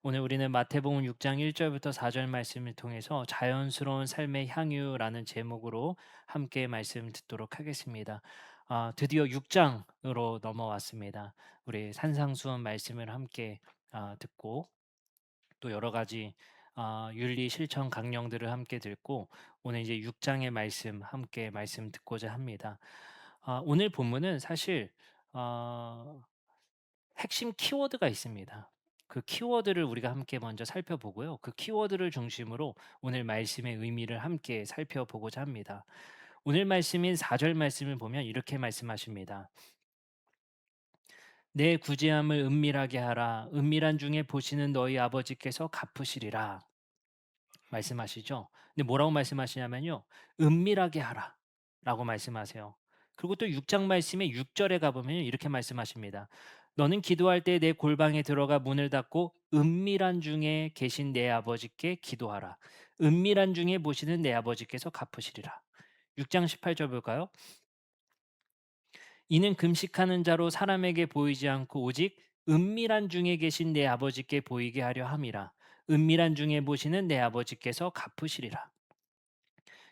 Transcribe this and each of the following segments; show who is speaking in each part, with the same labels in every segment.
Speaker 1: 오늘 우리는 마태복음 6장 1절부터 4절 말씀을 통해서 자연스러운 삶의 향유라는 제목으로 함께 말씀 듣도록 하겠습니다. 드디어 6장으로 넘어왔습니다. 우리 산상수훈 말씀을 함께 듣고 또 여러 가지 윤리 실천 강령들을 함께 듣고 오늘 이제 6장의 말씀 함께 말씀 듣고자 합니다. 오늘 본문은 사실 핵심 키워드가 있습니다. 그 키워드를 우리가 함께 먼저 살펴보고요. 그 키워드를 중심으로 오늘 말씀의 의미를 함께 살펴보고자 합니다. 오늘 말씀인 4절 말씀을 보면 이렇게 말씀하십니다. 내 구제함을 은밀하게 하라. 은밀한 중에 보시는 너희 아버지께서 갚으시리라. 말씀하시죠. 근데 뭐라고 말씀하시냐면요. 은밀하게 하라 라고 말씀하세요. 그리고 또 6장 말씀의 6절에 가보면 이렇게 말씀하십니다. 너는 기도할 때 내 골방에 들어가 문을 닫고 은밀한 중에 계신 내 아버지께 기도하라. 은밀한 중에 보시는 내 아버지께서 갚으시리라. 6장 18절 볼까요? 이는 금식하는 자로 사람에게 보이지 않고 오직 은밀한 중에 계신 내 아버지께 보이게 하려 함이라. 은밀한 중에 보시는 내 아버지께서 갚으시리라.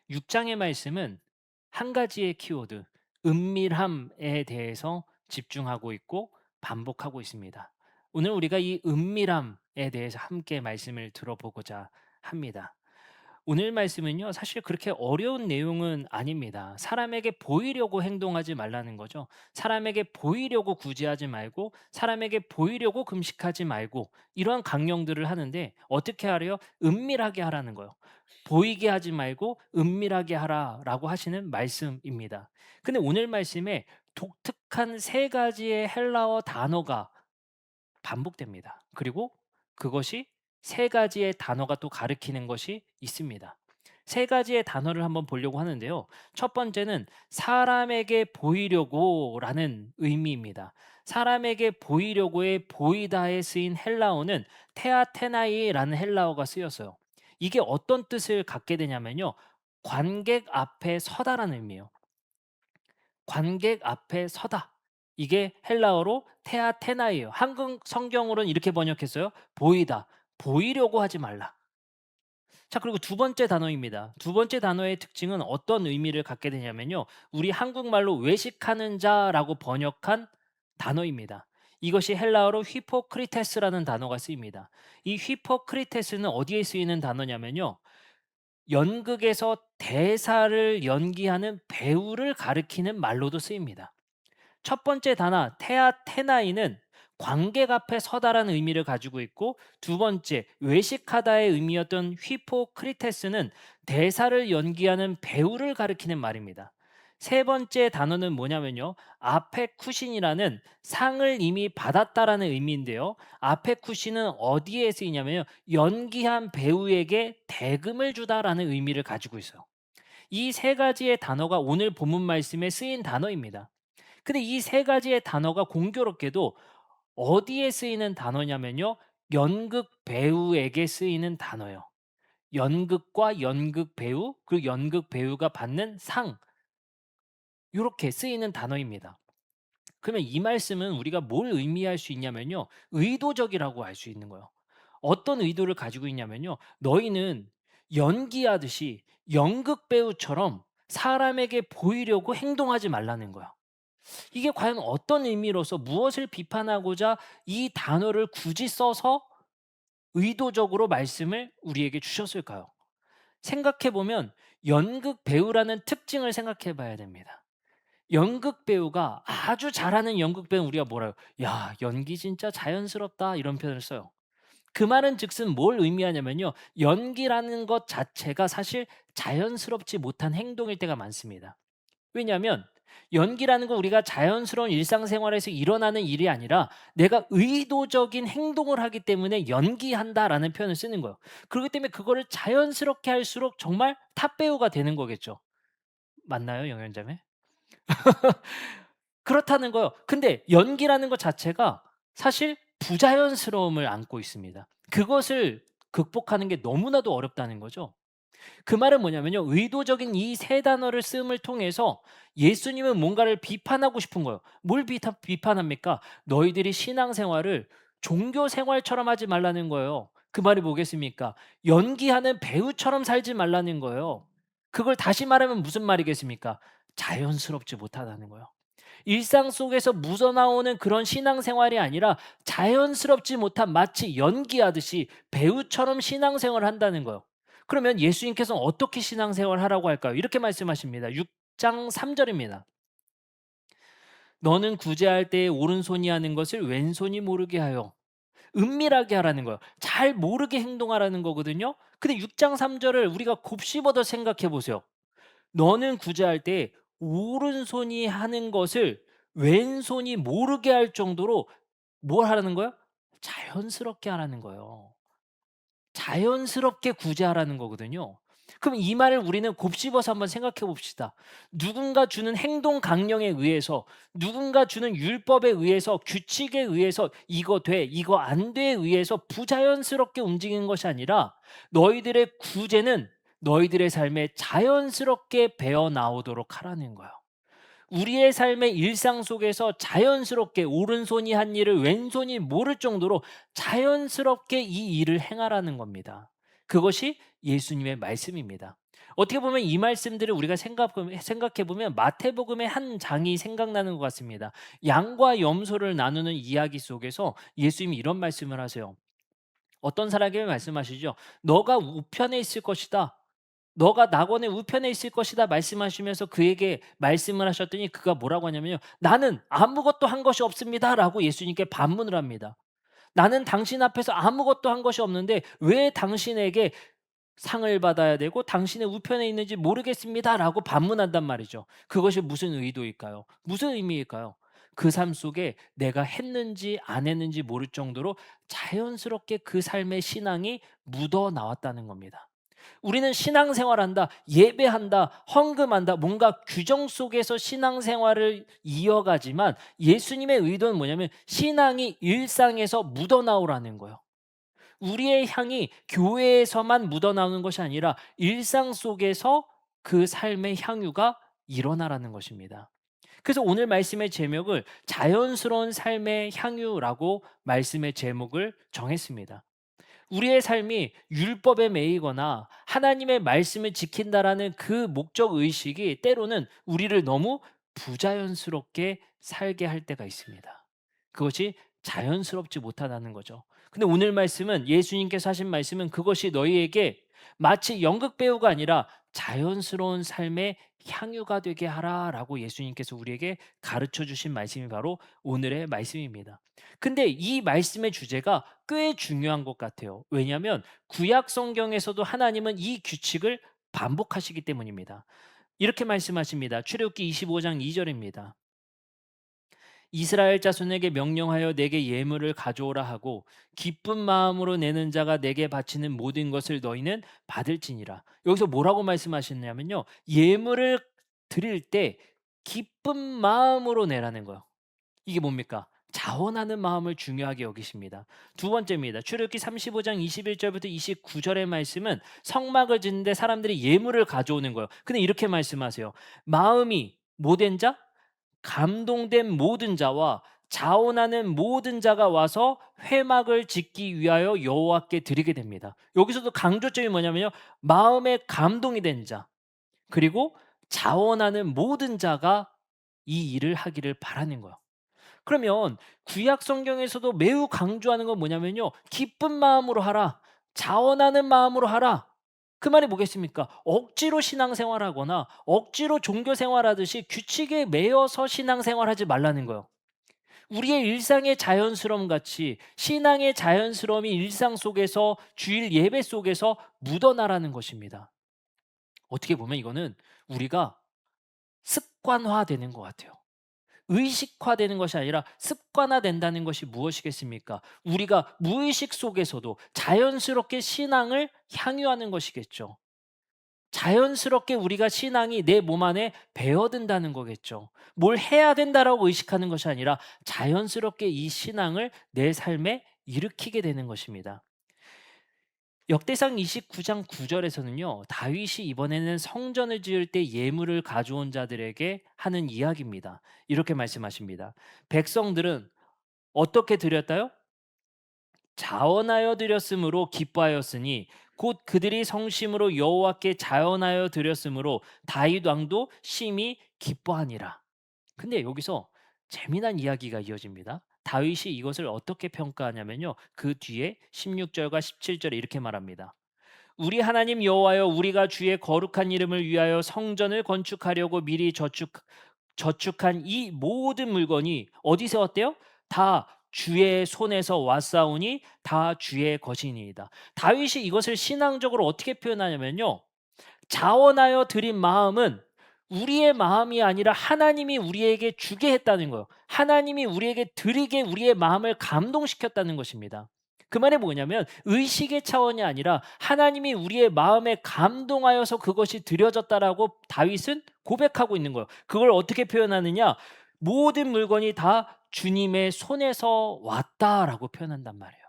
Speaker 1: 6장의 말씀은 한 가지의 키워드, 은밀함에 대해서 집중하고 있고 반복하고 있습니다. 오늘 우리가 이 은밀함에 대해서 함께 말씀을 들어보고자 합니다. 오늘 말씀은요, 사실 그렇게 어려운 내용은 아닙니다. 사람에게 보이려고 행동하지 말라는 거죠. 사람에게 보이려고 구제하지 말고, 사람에게 보이려고 금식하지 말고, 이러한 강령들을 하는데, 어떻게 하래요? 은밀하게 하라는 거예요. 보이게 하지 말고 은밀하게 하라라고 하시는 말씀입니다. 근데 오늘 말씀에 독특한 세 가지의 헬라어 단어가 반복됩니다. 그리고 그것이 세 가지의 단어가 또 가리키는 것이 있습니다. 세 가지의 단어를 한번 보려고 하는데요. 첫 번째는 사람에게 보이려고라는 의미입니다. 사람에게 보이려고의 보이다에 쓰인 헬라어는 테아테나이라는 헬라어가 쓰였어요. 이게 어떤 뜻을 갖게 되냐면요. 관객 앞에 서다라는 의미예요. 관객 앞에 서다. 이게 헬라어로 테아테나이에요. 한국 성경으로는 이렇게 번역했어요. 보이다. 보이려고 하지 말라. 자, 그리고 두 번째 단어입니다. 두 번째 단어의 특징은 어떤 의미를 갖게 되냐면요. 우리 한국말로 외식하는 자라고 번역한 단어입니다. 이것이 헬라어로 휘포크리테스라는 단어가 쓰입니다. 이 휘포크리테스는 어디에 쓰이는 단어냐면요. 연극에서 대사를 연기하는 배우를 가리키는 말로도 쓰입니다. 첫 번째 단어 테아테나이는 관객 앞에 서다라는 의미를 가지고 있고, 두 번째 외식하다의 의미였던 휘포크리테스는 대사를 연기하는 배우를 가리키는 말입니다. 세 번째 단어는 뭐냐면요. 아페쿠신이라는 상을 이미 받았다라는 의미인데요. 아페쿠신은 어디에 쓰이냐면요. 연기한 배우에게 대금을 주다라는 의미를 가지고 있어요. 이 세 가지의 단어가 오늘 본문 말씀에 쓰인 단어입니다. 근데 이 세 가지의 단어가 공교롭게도 어디에 쓰이는 단어냐면요. 연극 배우에게 쓰이는 단어예요. 연극과 연극 배우, 그리고 연극 배우가 받는 상, 요렇게 쓰이는 단어입니다. 그러면 이 말씀은 우리가 뭘 의미할 수 있냐면요. 의도적이라고 할 수 있는 거예요. 어떤 의도를 가지고 있냐면요. 너희는 연기하듯이 연극 배우처럼 사람에게 보이려고 행동하지 말라는 거야. 이게 과연 어떤 의미로서 무엇을 비판하고자 이 단어를 굳이 써서 의도적으로 말씀을 우리에게 주셨을까요? 생각해 보면 연극 배우라는 특징을 생각해 봐야 됩니다. 연극 배우가 아주 잘하는 연극 배우는 우리가 뭐라요? "야, 연기 진짜 자연스럽다." 이런 표현을 써요. 그 말은 즉슨 뭘 의미하냐면요. 연기라는 것 자체가 사실 자연스럽지 못한 행동일 때가 많습니다. 왜냐하면 연기라는 거 우리가 자연스러운 일상생활에서 일어나는 일이 아니라 내가 의도적인 행동을 하기 때문에 연기한다라는 표현을 쓰는 거예요. 그렇기 때문에 그거를 자연스럽게 할수록 정말 탑 배우가 되는 거겠죠. 맞나요, 영현자매? 그렇다는 거예요. 근데 연기라는 것 자체가 사실 부자연스러움을 안고 있습니다. 그것을 극복하는 게 너무나도 어렵다는 거죠. 그 말은 뭐냐면요. 의도적인 이 세 단어를 쓰음을 통해서 예수님은 뭔가를 비판하고 싶은 거예요. 뭘 비판합니까? 너희들이 신앙생활을 종교 생활처럼 하지 말라는 거예요. 그 말이 뭐겠습니까? 연기하는 배우처럼 살지 말라는 거예요. 그걸 다시 말하면 무슨 말이겠습니까? 자연스럽지 못하다는 거예요. 일상 속에서 묻어나오는 그런 신앙생활이 아니라 자연스럽지 못한 마치 연기하듯이 배우처럼 신앙생활을 한다는 거예요. 그러면 예수님께서는 어떻게 신앙생활을 하라고 할까요? 이렇게 말씀하십니다. 6장 3절입니다. 너는 구제할 때에 오른손이 하는 것을 왼손이 모르게 하여 은밀하게 하라는 거예요. 잘 모르게 행동하라는 거거든요. 근데 6장 3절을 우리가 곱씹어서 생각해 보세요. 너는 구제할 때 오른손이 하는 것을 왼손이 모르게 할 정도로 뭘 하라는 거예요? 자연스럽게 하라는 거예요. 자연스럽게 구제하라는 거거든요. 그럼 이 말을 우리는 곱씹어서 한번 생각해 봅시다. 누군가 주는 행동 강령에 의해서, 누군가 주는 율법에 의해서, 규칙에 의해서 이거 돼, 이거 안 돼에 의해서 부자연스럽게 움직이는 것이 아니라 너희들의 구제는 너희들의 삶에 자연스럽게 배어 나오도록 하라는 거예요. 우리의 삶의 일상 속에서 자연스럽게 오른손이 한 일을 왼손이 모를 정도로 자연스럽게 이 일을 행하라는 겁니다. 그것이 예수님의 말씀입니다. 어떻게 보면 이 말씀들을 우리가 생각해 보면 마태복음의 한 장이 생각나는 것 같습니다. 양과 염소를 나누는 이야기 속에서 예수님이 이런 말씀을 하세요. 어떤 사람에게 말씀하시죠. 너가 우편에 있을 것이다. 너가 낙원의 우편에 있을 것이다 말씀하시면서 그에게 말씀을 하셨더니 그가 뭐라고 하냐면요. 나는 아무것도 한 것이 없습니다라고 예수님께 반문을 합니다. 나는 당신 앞에서 아무것도 한 것이 없는데 왜 당신에게 상을 받아야 되고 당신의 우편에 있는지 모르겠습니다라고 반문한단 말이죠. 그것이 무슨 의도일까요? 무슨 의미일까요? 그 삶 속에 내가 했는지 안 했는지 모를 정도로 자연스럽게 그 삶의 신앙이 묻어 나왔다는 겁니다. 우리는 신앙생활한다, 예배한다, 헌금한다, 뭔가 규정 속에서 신앙생활을 이어가지만 예수님의 의도는 뭐냐면 신앙이 일상에서 묻어나오라는 거예요. 우리의 향이 교회에서만 묻어나오는 것이 아니라 일상 속에서 그 삶의 향유가 일어나라는 것입니다. 그래서 오늘 말씀의 제목을 자연스러운 삶의 향유라고 말씀의 제목을 정했습니다. 우리의 삶이 율법에 매이거나 하나님의 말씀을 지킨다라는 그 목적 의식이 때로는 우리를 너무 부자연스럽게 살게 할 때가 있습니다. 그것이 자연스럽지 못하다는 거죠. 근데 오늘 말씀은 예수님께서 하신 말씀은 그것이 너희에게 마치 연극 배우가 아니라 자연스러운 삶의 향유가 되게 하라라고 예수님께서 우리에게 가르쳐 주신 말씀이 바로 오늘의 말씀입니다. 근데 이 말씀의 주제가 꽤 중요한 것 같아요. 왜냐하면 구약 성경에서도 하나님은 이 규칙을 반복하시기 때문입니다. 이렇게 말씀하십니다. 출애굽기 25장 2절입니다. 이스라엘 자손에게 명령하여 내게 예물을 가져오라 하고 기쁜 마음으로 내는 자가 내게 바치는 모든 것을 너희는 받을지니라. 여기서 뭐라고 말씀하셨냐면요. 예물을 드릴 때 기쁜 마음으로 내라는 거예요. 이게 뭡니까? 자원하는 마음을 중요하게 여기십니다. 두 번째입니다. 출애굽기 35장 21절부터 29절의 말씀은 성막을 짓는데 사람들이 예물을 가져오는 거예요. 근데 이렇게 말씀하세요. 마음이 뭐된 자? 감동된 모든 자와 자원하는 모든 자가 와서 회막을 짓기 위하여 여호와께 드리게 됩니다. 여기서도 강조점이 뭐냐면요. 마음에 감동이 된 자, 그리고 자원하는 모든 자가 이 일을 하기를 바라는 거예요. 그러면 구약 성경에서도 매우 강조하는 건 뭐냐면요. 기쁜 마음으로 하라. 자원하는 마음으로 하라. 그 말이 뭐겠습니까? 억지로 신앙생활하거나 억지로 종교생활하듯이 규칙에 매여서 신앙생활하지 말라는 거예요. 우리의 일상의 자연스러움 같이 신앙의 자연스러움이 일상 속에서 주일 예배 속에서 묻어나라는 것입니다. 어떻게 보면 이거는 우리가 습관화되는 것 같아요. 의식화되는 것이 아니라 습관화된다는 것이 무엇이겠습니까? 우리가 무의식 속에서도 자연스럽게 신앙을 향유하는 것이겠죠. 자연스럽게 우리가 신앙이 내 몸 안에 배어든다는 거겠죠. 뭘 해야 된다라고 의식하는 것이 아니라 자연스럽게 이 신앙을 내 삶에 일으키게 되는 것입니다. 역대상 29장 9절에서는요. 다윗이 이번에는 성전을 지을 때 예물을 가져온 자들에게 하는 이야기입니다. 이렇게 말씀하십니다. 백성들은 어떻게 드렸다요? 자원하여 드렸으므로 기뻐하였으니 곧 그들이 성심으로 여호와께 자원하여 드렸으므로 다윗 왕도 심히 기뻐하니라. 근데 여기서 재미난 이야기가 이어집니다. 다윗이 이것을 어떻게 평가하냐면요. 그 뒤에 16절과 17절에 이렇게 말합니다. 우리 하나님 여호와여, 우리가 주의 거룩한 이름을 위하여 성전을 건축하려고 미리 저축한 이 모든 물건이 어디서 왔대요? 다 주의 손에서 왔사오니 다 주의 것이니이다. 다윗이 이것을 신앙적으로 어떻게 표현하냐면요. 자원하여 드린 마음은 우리의 마음이 아니라 하나님이 우리에게 주게 했다는 거예요. 하나님이 우리에게 드리게 우리의 마음을 감동시켰다는 것입니다. 그 말이 뭐냐면 의식의 차원이 아니라 하나님이 우리의 마음에 감동하여서 그것이 드려졌다라고 다윗은 고백하고 있는 거예요. 그걸 어떻게 표현하느냐? 모든 물건이 다 주님의 손에서 왔다라고 표현한단 말이에요.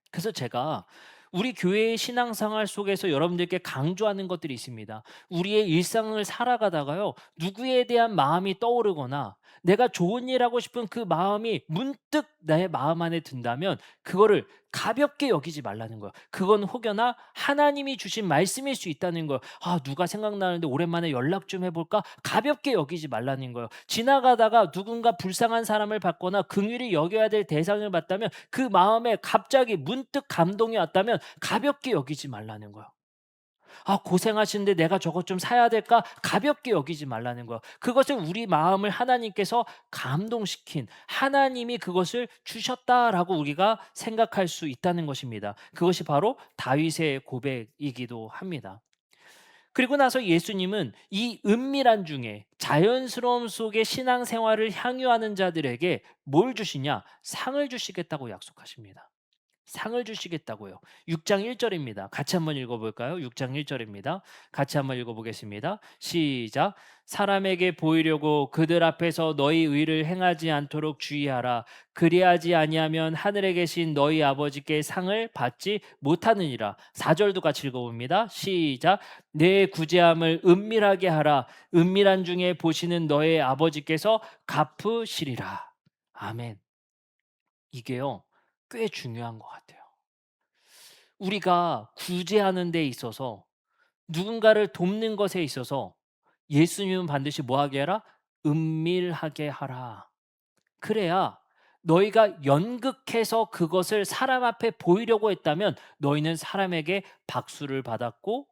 Speaker 1: 그래서 제가 우리 교회의 신앙생활 속에서 여러분들께 강조하는 것들이 있습니다. 우리의 일상을 살아가다가요, 누구에 대한 마음이 떠오르거나 내가 좋은 일 하고 싶은 그 마음이 문득 내 마음 안에 든다면 그거를 가볍게 여기지 말라는 거예요. 그건 혹여나 하나님이 주신 말씀일 수 있다는 거예요. 아, 누가 생각나는데 오랜만에 연락 좀 해볼까? 가볍게 여기지 말라는 거예요. 지나가다가 누군가 불쌍한 사람을 봤거나 긍휼히 여겨야 될 대상을 봤다면 그 마음에 갑자기 문득 감동이 왔다면 가볍게 여기지 말라는 거예요. 아, 고생하시는데 내가 저것 좀 사야 될까? 가볍게 여기지 말라는 거예요. 그것을 우리 마음을 하나님께서 감동시킨, 하나님이 그것을 주셨다라고 우리가 생각할 수 있다는 것입니다. 그것이 바로 다윗의 고백이기도 합니다. 그리고 나서 예수님은 이 은밀한 중에 자연스러움 속에 신앙생활을 향유하는 자들에게 뭘 주시냐? 상을 주시겠다고 약속하십니다. 상을 주시겠다고요. 6장 1절입니다. 같이 한번 읽어볼까요? 6장 1절입니다. 같이 한번 읽어보겠습니다. 시작. 사람에게 보이려고 그들 앞에서 너희 의를 행하지 않도록 주의하라. 그리하지 아니하면 하늘에 계신 너희 아버지께 상을 받지 못하느니라. 4절도 같이 읽어봅니다. 시작. 내 구제함을 은밀하게 하라. 은밀한 중에 보시는 너의 아버지께서 갚으시리라. 아멘. 이게요, 꽤 중요한 것 같아요. 우리가 구제하는 데 있어서 누군가를 돕는 것에 있어서 예수님은 반드시 뭐 하게 하라? 은밀하게 하라. 그래야 너희가 연극해서 그것을 사람 앞에 보이려고 했다면 너희는 사람에게 박수를 받았고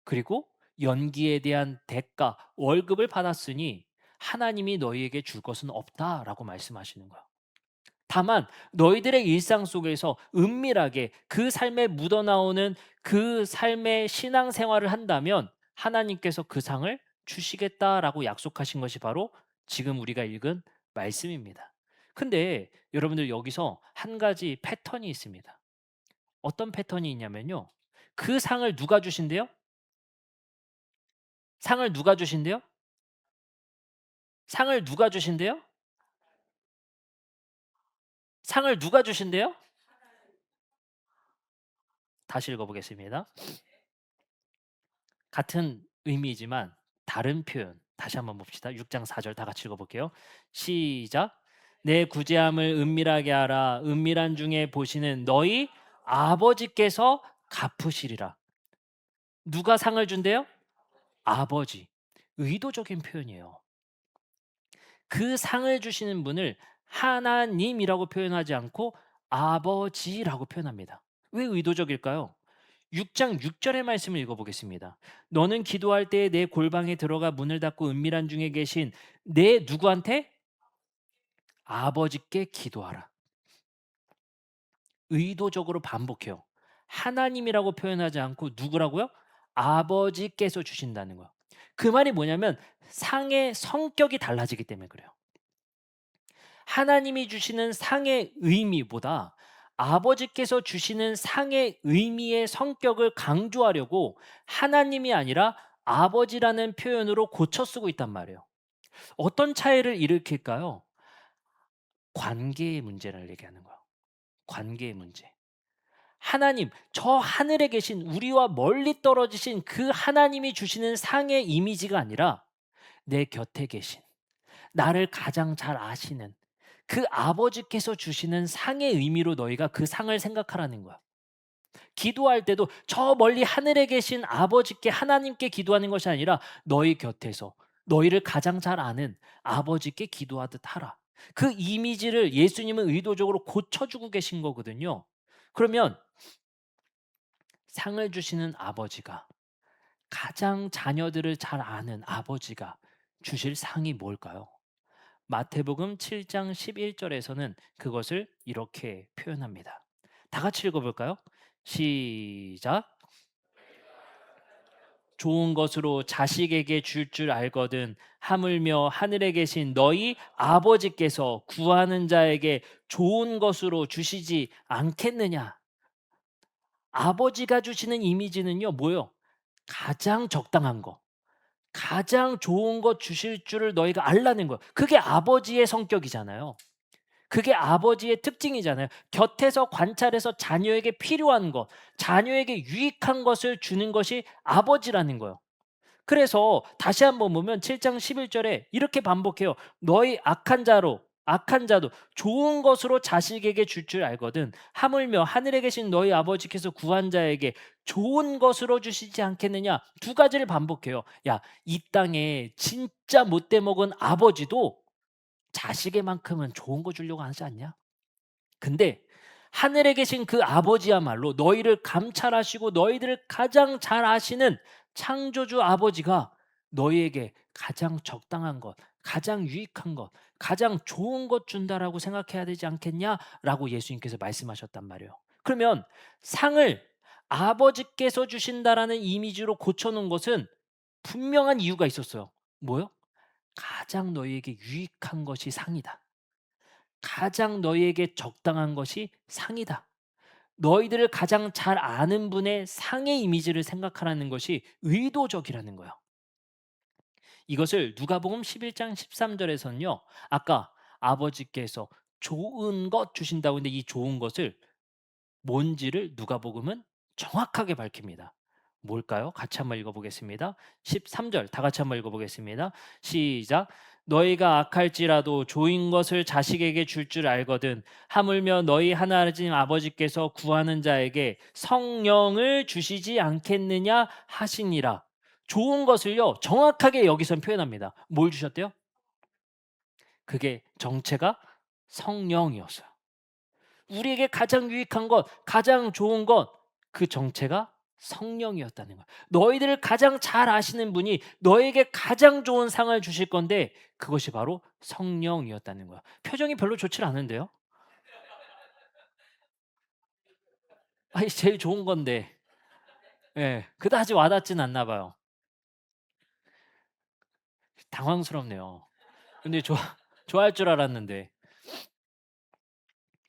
Speaker 1: 그리고 연기에 대한 대가, 월급을 받았으니 하나님이 너희에게 줄 것은 없다라고 말씀하시는 거예요. 다만 너희들의 일상 속에서 은밀하게 그 삶에 묻어나오는 그 삶의 신앙생활을 한다면 하나님께서 그 상을 주시겠다라고 약속하신 것이 바로 지금 우리가 읽은 말씀입니다. 근데 여러분들 여기서 한 가지 패턴이 있습니다. 어떤 패턴이 있냐면요. 그 상을 누가 주신대요? 상을 누가 주신대요? 상을 누가 주신대요? 상을 누가 주신대요? 다시 읽어보겠습니다. 같은 의미이지만 다른 표현 다시 한번 봅시다. 6장 4절 다 같이 읽어볼게요. 시작. 내 구제함을 은밀하게 하라. 은밀한 중에 보시는 너희 아버지께서 갚으시리라. 누가 상을 준대요? 아버지. 의도적인 표현이에요. 그 상을 주시는 분을 하나님이라고 표현하지 않고 아버지라고 표현합니다. 왜 의도적일까요? 6장 6절의 말씀을 읽어보겠습니다. 너는 기도할 때에 내 골방에 들어가 문을 닫고 은밀한 중에 계신 내 누구한테? 아버지께 기도하라. 의도적으로 반복해요. 하나님이라고 표현하지 않고 누구라고요? 아버지께서 주신다는 거예요. 그 말이 뭐냐면 상의 성격이 달라지기 때문에 그래요. 하나님이 주시는 상의 의미보다 아버지께서 주시는 상의 의미의 성격을 강조하려고 하나님이 아니라 아버지라는 표현으로 고쳐 쓰고 있단 말이에요. 어떤 차이를 일으킬까요? 관계의 문제를 얘기하는 거예요. 관계의 문제. 하나님, 저 하늘에 계신 우리와 멀리 떨어지신 그 하나님이 주시는 상의 이미지가 아니라 내 곁에 계신 나를 가장 잘 아시는 그 아버지께서 주시는 상의 의미로 너희가 그 상을 생각하라는 거야. 기도할 때도 저 멀리 하늘에 계신 아버지께 하나님께 기도하는 것이 아니라 너희 곁에서 너희를 가장 잘 아는 아버지께 기도하듯 하라. 그 이미지를 예수님은 의도적으로 고쳐주고 계신 거거든요. 그러면 상을 주시는 아버지가 가장 자녀들을 잘 아는 아버지가 주실 상이 뭘까요? 마태복음 7장 11절에서는 그것을 이렇게 표현합니다. 다 같이 읽어볼까요? 시작. 좋은 것으로 자식에게 줄 알거든 하물며 하늘에 계신 너희 아버지께서 구하는 자에게 좋은 것으로 주시지 않겠느냐. 아버지가 주시는 이미지는요, 뭐요? 가장 적당한 거, 가장 좋은 것 주실 줄을 너희가 알라는 거예요. 그게 아버지의 성격이잖아요. 그게 아버지의 특징이잖아요. 곁에서 관찰해서 자녀에게 필요한 것, 자녀에게 유익한 것을 주는 것이 아버지라는 거예요. 그래서 다시 한번 보면 7장 11 절에 이렇게 반복해요. "너희 악한 자도 좋은 것으로 자식에게 줄 알거든 하물며 하늘에 계신 너희 아버지께서 구한 자에게 좋은 것으로 주시지 않겠느냐." 두 가지를 반복해요. 야, 이 땅에 진짜 못돼 먹은 아버지도 자식에만큼은 좋은 거 주려고 하지 않냐? 근데 하늘에 계신 그 아버지야말로 너희를 감찰하시고 너희들을 가장 잘 아시는 창조주 아버지가 너희에게 가장 적당한 것, 가장 유익한 것, 가장 좋은 것 준다라고 생각해야 되지 않겠냐라고 예수님께서 말씀하셨단 말이에요. 그러면 상을 아버지께서 주신다라는 이미지로 고쳐놓은 것은 분명한 이유가 있었어요. 뭐요? 가장 너희에게 유익한 것이 상이다. 가장 너희에게 적당한 것이 상이다. 너희들을 가장 잘 아는 분의 상의 이미지를 생각하라는 것이 의도적이라는 거예요. 이것을 누가복음 11장 13절에서는요. 아까 아버지께서 좋은 것 주신다고 했는데 이 좋은 것을 뭔지를 누가복음은 정확하게 밝힙니다. 뭘까요? 같이 한번 읽어보겠습니다. 13절 다 같이 한번 읽어보겠습니다. 시작. 너희가 악할지라도 좋은 것을 자식에게 줄 알거든 하물며 너희 하나님 아버지께서 구하는 자에게 성령을 주시지 않겠느냐 하시니라. 좋은 것을요 정확하게 여기선 표현합니다. 뭘 주셨대요? 그게 정체가 성령이었어요. 우리에게 가장 유익한 것, 가장 좋은 것, 그 정체가 성령이었다는 거야. 너희들을 가장 잘 아시는 분이 너에게 가장 좋은 상을 주실 건데 그것이 바로 성령이었다는 거야. 표정이 별로 좋질 않은데요? 아니 제일 좋은 건데. 예. 그다지 와닿진 않나 봐요. 당황스럽네요. 근데 좋아할 줄 알았는데.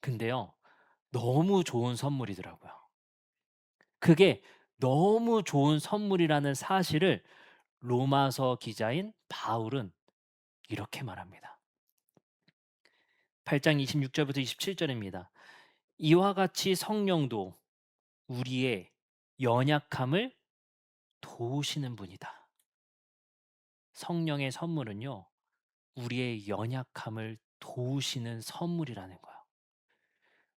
Speaker 1: 근데요. 너무 좋은 선물이더라고요. 그게 너무 좋은 선물이라는 사실을 로마서 기자인 바울은 이렇게 말합니다. 8장 26절부터 27절입니다. 이와 같이 성령도 우리의 연약함을 도우시는 분이다. 성령의 선물은요, 우리의 연약함을 도우시는 선물이라는 거예요.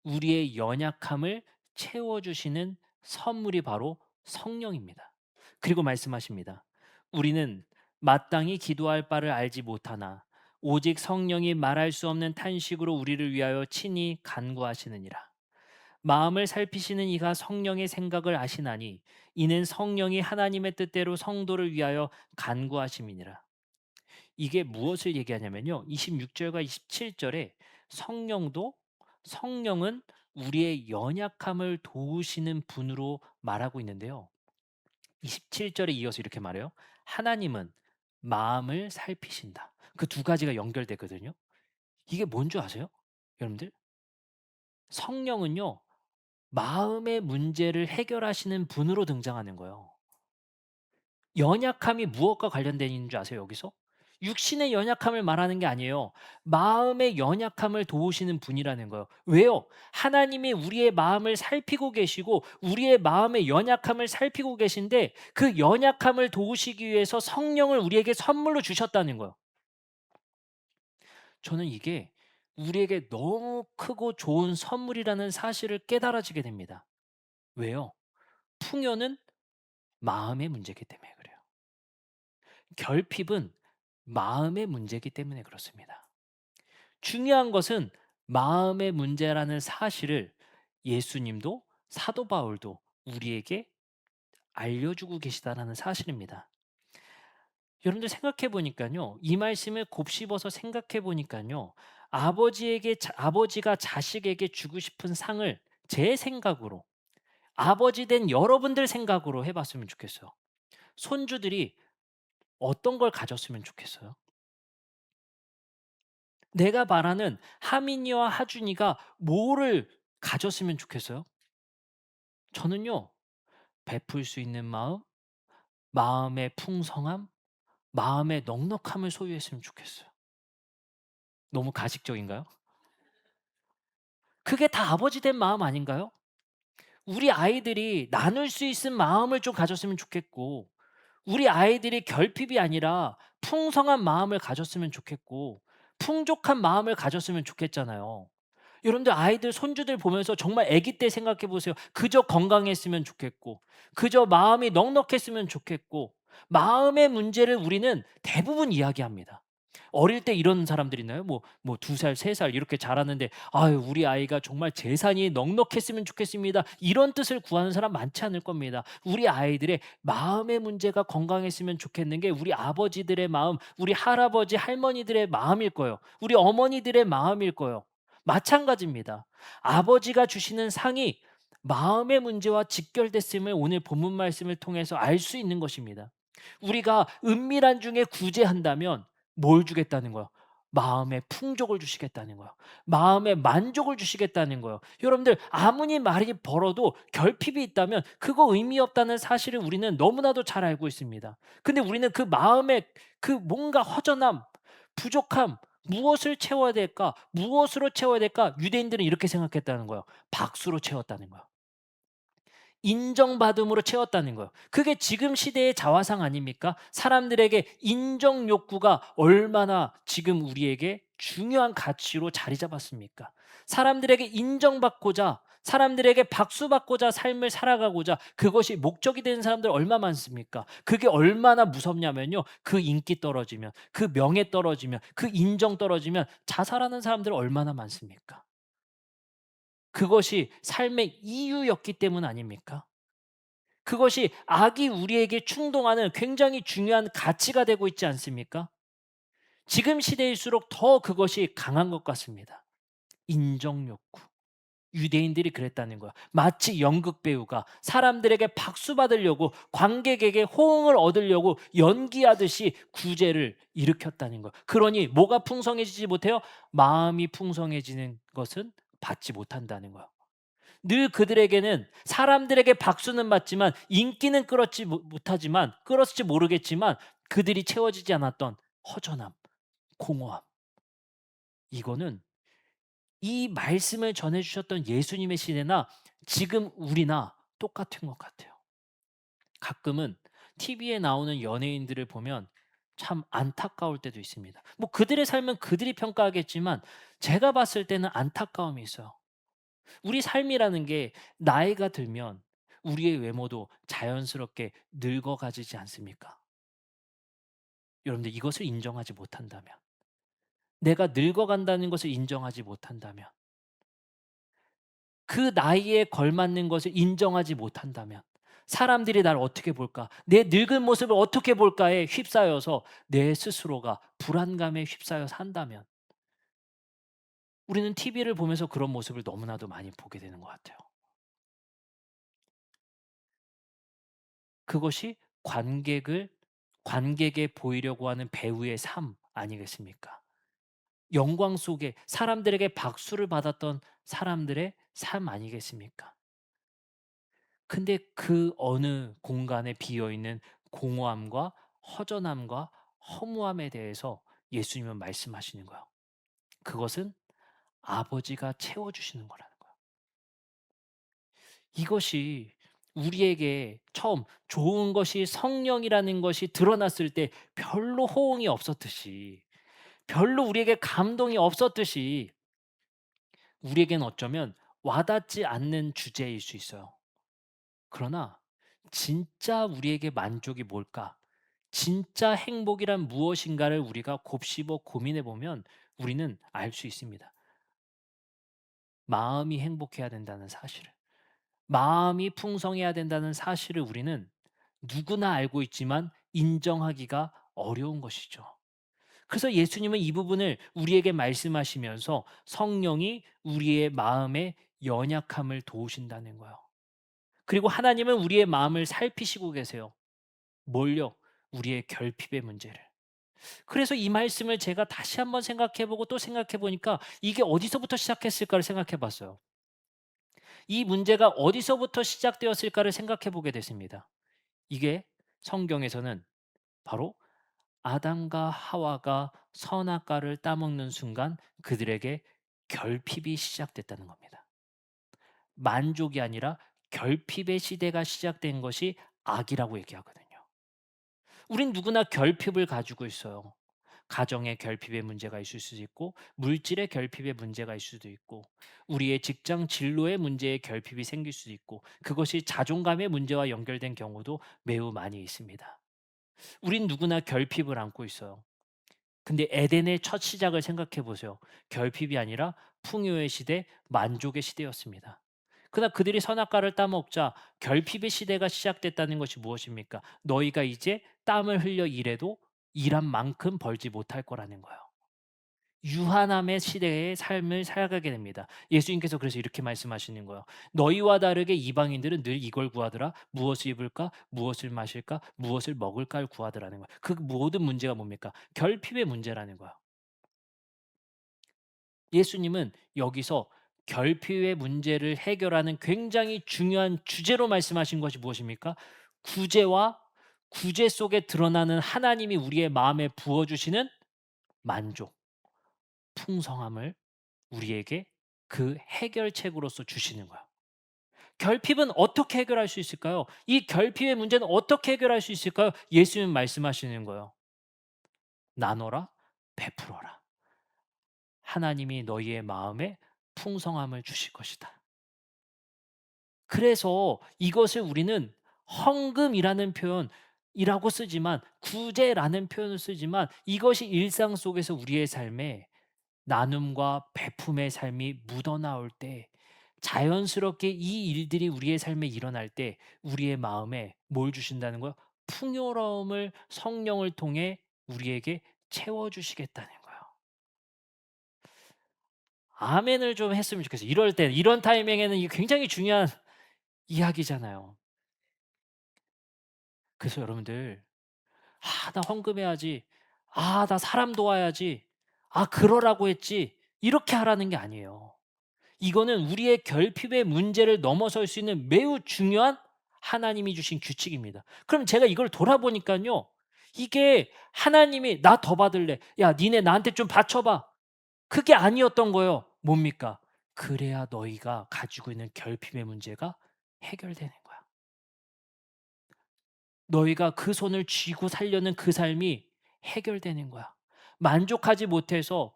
Speaker 1: 우리의 연약함을 채워주시는 선물이 바로 성령입니다. 그리고 말씀하십니다. 우리는 마땅히 기도할 바를 알지 못하나 오직 성령이 말할 수 없는 탄식으로 우리를 위하여 친히 간구하시느니라. 마음을 살피시는 이가 성령의 생각을 아시나니 이는 성령이 하나님의 뜻대로 성도를 위하여 간구하심이니라. 이게 무엇을 얘기하냐면요. 26절과 27절에 성령도 성령은 우리의 연약함을 도우시는 분으로 말하고 있는데요. 27절에 이어서 이렇게 말해요. 하나님은 마음을 살피신다. 그 두 가지가 연결되거든요. 이게 뭔 줄 아세요? 여러분들? 성령은요. 마음의 문제를 해결하시는 분으로 등장하는 거예요. 연약함이 무엇과 관련된 있는 줄 아세요, 여기서? 육신의 연약함을 말하는 게 아니에요. 마음의 연약함을 도우시는 분이라는 거예요. 왜요? 하나님이 우리의 마음을 살피고 계시고 우리의 마음의 연약함을 살피고 계신데 그 연약함을 도우시기 위해서 성령을 우리에게 선물로 주셨다는 거예요. 저는 이게 우리에게 너무 크고 좋은 선물이라는 사실을 깨달아지게 됩니다. 왜요? 풍요는 마음의 문제이기 때문에 그래요. 결핍은 마음의 문제이기 때문에 그렇습니다. 중요한 것은 마음의 문제라는 사실을 예수님도 사도 바울도 우리에게 알려주고 계시다라는 사실입니다. 여러분들 생각해 보니까요. 이 말씀을 곱씹어서 생각해 보니까요. 아버지가 자식에게 주고 싶은 상을 제 생각으로 아버지 된 여러분들 생각으로 해 봤으면 좋겠어요. 손주들이 어떤 걸 가졌으면 좋겠어요? 내가 바라는 하민이와 하준이가 뭐를 가졌으면 좋겠어요? 저는요. 베풀 수 있는 마음, 마음의 풍성함, 마음의 넉넉함을 소유했으면 좋겠어요. 너무 가식적인가요? 그게 다 아버지 된 마음 아닌가요? 우리 아이들이 나눌 수 있는 마음을 좀 가졌으면 좋겠고, 우리 아이들이 결핍이 아니라 풍성한 마음을 가졌으면 좋겠고, 풍족한 마음을 가졌으면 좋겠잖아요. 여러분들 아이들 손주들 보면서 정말 아기 때 생각해 보세요. 그저 건강했으면 좋겠고 그저 마음이 넉넉했으면 좋겠고 마음의 문제를 우리는 대부분 이야기합니다. 어릴 때 이런 사람들 있나요? 뭐 2 살, 3살 이렇게 자라는데 "아유 우리 아이가 정말 재산이 넉넉했으면 좋겠습니다." 이런 뜻을 구하는 사람 많지 않을 겁니다. 우리 아이들의 마음의 문제가 건강했으면 좋겠는 게 우리 아버지들의 마음, 우리 할아버지, 할머니들의 마음일 거예요. 우리 어머니들의 마음일 거예요. 마찬가지입니다. 아버지가 주시는 상이 마음의 문제와 직결됐음을 오늘 본문 말씀을 통해서 알 수 있는 것입니다. 우리가 은밀한 중에 구제한다면 뭘 주겠다는 거예요? 마음의 풍족을 주시겠다는 거예요. 마음의 만족을 주시겠다는 거예요. 여러분들 아무리 말이 벌어도 결핍이 있다면 그거 의미 없다는 사실을 우리는 너무나도 잘 알고 있습니다. 근데 우리는 그 마음의 그 뭔가 허전함, 부족함, 무엇을 채워야 될까? 무엇으로 채워야 될까? 유대인들은 이렇게 생각했다는 거예요. 박수로 채웠다는 거예요. 인정받음으로 채웠다는 거예요. 그게 지금 시대의 자화상 아닙니까? 사람들에게 인정 욕구가 얼마나 지금 우리에게 중요한 가치로 자리 잡았습니까? 사람들에게 인정받고자, 사람들에게 박수받고자 삶을 살아가고자 그것이 목적이 되는 사람들 얼마 많습니까? 그게 얼마나 무섭냐면요. 그 인기 떨어지면, 그 명예 떨어지면, 그 인정 떨어지면 자살하는 사람들 얼마나 많습니까? 그것이 삶의 이유였기 때문 아닙니까? 그것이 악이 우리에게 충동하는 굉장히 중요한 가치가 되고 있지 않습니까? 지금 시대일수록 더 그것이 강한 것 같습니다. 인정 욕구. 유대인들이 그랬다는 거야. 마치 연극 배우가 사람들에게 박수 받으려고 관객에게 호응을 얻으려고 연기하듯이 구제를 일으켰다는 거야. 그러니 뭐가 풍성해지지 못해요? 마음이 풍성해지는 것은 받지 못한다는 거야. 늘 그들에게는 사람들에게 박수는 받지만 인기는 끌었지 못하지만 끌었을지 모르겠지만 그들이 채워지지 않았던 허전함, 공허함. 이거는 이 말씀을 전해 주셨던 예수님의 시대나 지금 우리나 똑같은 것 같아요. 가끔은 TV에 나오는 연예인들을 보면 참 안타까울 때도 있습니다. 뭐 그들의 삶은 그들이 평가하겠지만 제가 봤을 때는 안타까움이 있어요. 우리 삶이라는 게 나이가 들면 우리의 외모도 자연스럽게 늙어가지지 않습니까? 여러분들 이것을 인정하지 못한다면, 내가 늙어간다는 것을 인정하지 못한다면, 그 나이에 걸맞는 것을 인정하지 못한다면, 사람들이 날 어떻게 볼까? 내 늙은 모습을 어떻게 볼까에 휩싸여서 내 스스로가 불안감에 휩싸여 산다면, 우리는 TV를 보면서 그런 모습을 너무나도 많이 보게 되는 것 같아요. 그것이 관객에 보이려고 하는 배우의 삶 아니겠습니까? 영광 속에 사람들에게 박수를 받았던 사람들의 삶 아니겠습니까? 근데 그 어느 공간에 비어 있는 공허함과 허전함과 허무함에 대해서 예수님은 말씀하시는 거예요. 그것은 아버지가 채워 주시는 거라는 거예요. 이것이 우리에게 처음 좋은 것이 성령이라는 것이 드러났을 때 별로 호응이 없었듯이 별로 우리에게 감동이 없었듯이 우리에겐 어쩌면 와닿지 않는 주제일 수 있어요. 그러나 진짜 우리에게 만족이 뭘까? 진짜 행복이란 무엇인가를 우리가 곱씹어 고민해 보면 우리는 알 수 있습니다. 마음이 행복해야 된다는 사실을. 마음이 풍성해야 된다는 사실을 우리는 누구나 알고 있지만 인정하기가 어려운 것이죠. 그래서 예수님은 이 부분을 우리에게 말씀하시면서 성령이 우리의 마음의 연약함을 도우신다는 거예요. 그리고 하나님은 우리의 마음을 살피시고 계세요. 뭘요? 우리의 결핍의 문제를. 그래서 이 말씀을 제가 다시 한번 생각해 보고 또 생각해 보니까 이게 어디서부터 시작했을까를 생각해 봤어요. 이 문제가 어디서부터 시작되었을까를 생각해 보게 됐습니다. 이게 성경에서는 바로 아담과 하와가 선악과를 따먹는 순간 그들에게 결핍이 시작됐다는 겁니다. 만족이 아니라 결핍의 시대가 시작된 것이 악이라고 얘기하거든요. 우린 누구나 결핍을 가지고 있어요. 가정의 결핍의 문제가 있을 수도 있고, 물질의 결핍의 문제가 있을 수도 있고, 우리의 직장 진로의 문제에 결핍이 생길 수도 있고, 그것이 자존감의 문제와 연결된 경우도 매우 많이 있습니다. 우린 누구나 결핍을 안고 있어요. 근데 에덴의 첫 시작을 생각해 보세요. 결핍이 아니라 풍요의 시대, 만족의 시대였습니다. 그러나 그들이 선악과를 따먹자 결핍의 시대가 시작됐다는 것이 무엇입니까? 너희가 이제 땀을 흘려 일해도 일한 만큼 벌지 못할 거라는 거예요. 유한함의 시대의 삶을 살아가게 됩니다. 예수님께서 그래서 이렇게 말씀하시는 거예요. 너희와 다르게 이방인들은 늘 이걸 구하더라. 무엇을 입을까? 무엇을 마실까? 무엇을 먹을까를 구하더라는 거예요. 그 모든 문제가 뭡니까? 결핍의 문제라는 거예요. 예수님은 여기서 결핍의 문제를 해결하는 굉장히 중요한 주제로 말씀하신 것이 무엇입니까? 구제와 구제 속에 드러나는 하나님이 우리의 마음에 부어주시는 만족, 풍성함을 우리에게 그 해결책으로서 주시는 거야. 결핍은 어떻게 해결할 수 있을까요? 이 결핍의 문제는 어떻게 해결할 수 있을까요? 예수님 말씀하시는 거예요. 나눠라, 베풀어라. 하나님이 너희의 마음에 풍성함을 주실 것이다. 그래서 이것을 우리는 헌금이라는 표현이라고 쓰지만 구제라는 표현을 쓰지만 이것이 일상 속에서 우리의 삶에 나눔과 베품의 삶이 묻어나올 때 자연스럽게 이 일들이 우리의 삶에 일어날 때 우리의 마음에 뭘 주신다는 거요? 풍요로움을 성령을 통해 우리에게 채워 주시겠다는 거예요. 아멘을 좀 했으면 좋겠어요. 이럴 때 이런 타이밍에는 이게 굉장히 중요한 이야기잖아요. 그래서 여러분들 '아 나 헌금해야지. 아 나 사람 도와야지. 아 그러라고 했지.' 이렇게 하라는 게 아니에요. 이거는 우리의 결핍의 문제를 넘어설 수 있는 매우 중요한 하나님이 주신 규칙입니다. 그럼 제가 이걸 돌아보니깐요. 이게 하나님이 "나 더 받을래. 야 니네 나한테 좀 바쳐 봐." 그게 아니었던 거예요. 뭡니까? 그래야 너희가 가지고 있는 결핍의 문제가 해결되는 거야. 너희가 그 손을 쥐고 살려는 그 삶이 해결되는 거야. 만족하지 못해서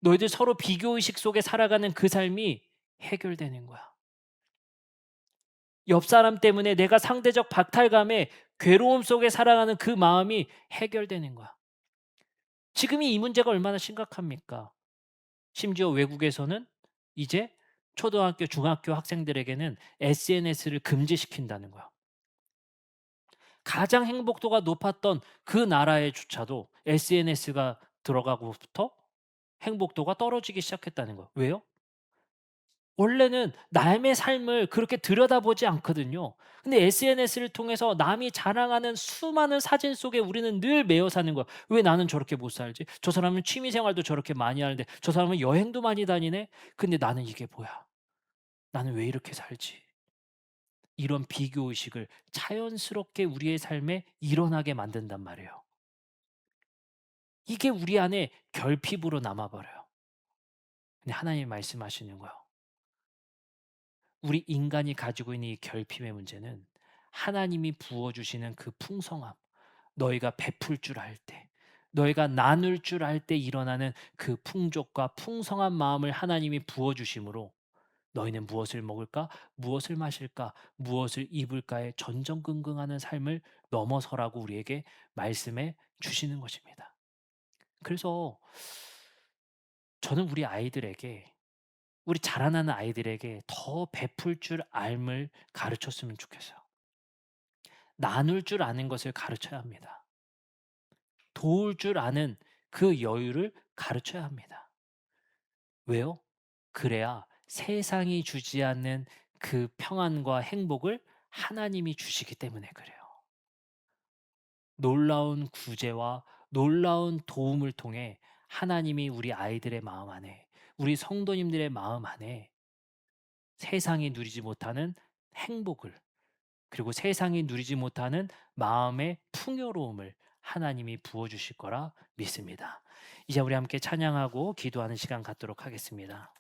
Speaker 1: 너희들 서로 비교 의식 속에 살아가는 그 삶이 해결되는 거야. 옆 사람 때문에 내가 상대적 박탈감에 괴로움 속에 살아가는 그 마음이 해결되는 거야. 지금이 이 문제가 얼마나 심각합니까? 심지어 외국에서는 이제 초등학교, 중학교 학생들에게는 SNS를 금지시킨다는 거야. 가장 행복도가 높았던 그 나라에 조차도 SNS가 들어가고부터 행복도가 떨어지기 시작했다는 거예요. 왜요? 원래는 남의 삶을 그렇게 들여다보지 않거든요. 근데 SNS를 통해서 남이 자랑하는 수많은 사진 속에 우리는 늘 매여 사는 거야. '왜 나는 저렇게 못 살지? 저 사람은 취미 생활도 저렇게 많이 하는데 저 사람은 여행도 많이 다니네. 근데 나는 이게 뭐야? 나는 왜 이렇게 살지?' 이런 비교 의식을 자연스럽게 우리의 삶에 일어나게 만든단 말이에요. 이게 우리 안에 결핍으로 남아 버려요. 근데 하나님이 말씀하시는 거예요. 우리 인간이 가지고 있는 이 결핍의 문제는 하나님이 부어 주시는 그 풍성함, 너희가 베풀 줄 알 때, 너희가 나눌 줄 알 때 일어나는 그 풍족과 풍성한 마음을 하나님이 부어 주심으로 너희는 무엇을 먹을까? 무엇을 마실까? 무엇을 입을까에 전전긍긍하는 삶을 넘어서라고 우리에게 말씀해 주시는 것입니다. 그래서 저는 우리 아이들에게 우리 자라나는 아이들에게 더 베풀 줄 알을 가르쳤으면 좋겠어요. 나눌 줄 아는 것을 가르쳐야 합니다. 도울 줄 아는 그 여유를 가르쳐야 합니다. 왜요? 그래야 세상이 주지 않는 그 평안과 행복을 하나님이 주시기 때문에 그래요. 놀라운 구제와 놀라운 도움을 통해 하나님이 우리 아이들의 마음 안에, 우리 성도님들의 마음 안에 세상이 누리지 못하는 행복을, 그리고 세상이 누리지 못하는 마음의 풍요로움을 하나님이 부어 주실 거라 믿습니다. 이제 우리 함께 찬양하고 기도하는 시간 갖도록 하겠습니다.